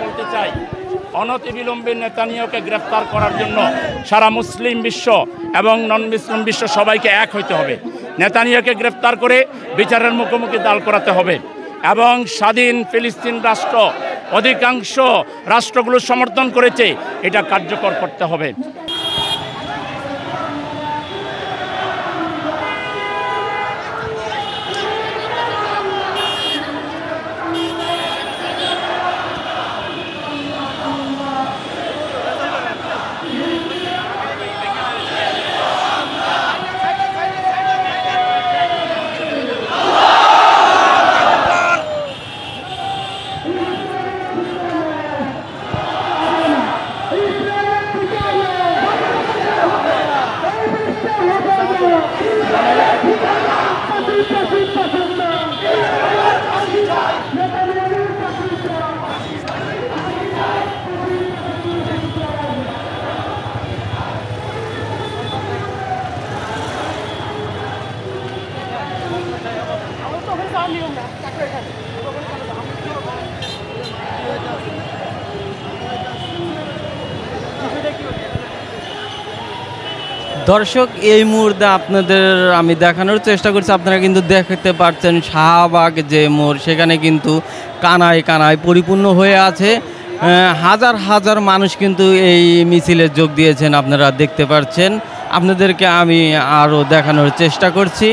বলতে চাই, অনতিবিলম্বে নেতানিয়াহুকে গ্রেফতার করার জন্য সারা মুসলিম বিশ্ব এবং নন মুসলিম বিশ্ব সবাইকে এক হইতে হবে। নেতানিয়াহুকে গ্রেফতার করে বিচারের মুখোমুখি দাঁড় করাতে হবে এবং স্বাধীন ফিলিস্তিন রাষ্ট্র অধিকাংশ রাষ্ট্রগুলো সমর্থন করেছে, এটা কার্যকর করতে হবে। দর্শক, এই মুহূর্তে আপনাদের আমি দেখানোর চেষ্টা করছি, আপনারা কিন্তু দেখতে পাচ্ছেন শাহবাগ যে মোড়, সেখানে কিন্তু কানায় কানায় পরিপূর্ণ হয়ে আছে। হাজার হাজার মানুষ কিন্তু এই মিছিলে যোগ দিয়েছেন, আপনারা দেখতে পাচ্ছেন। আপনাদেরকে আমি আরও দেখানোর চেষ্টা করছি।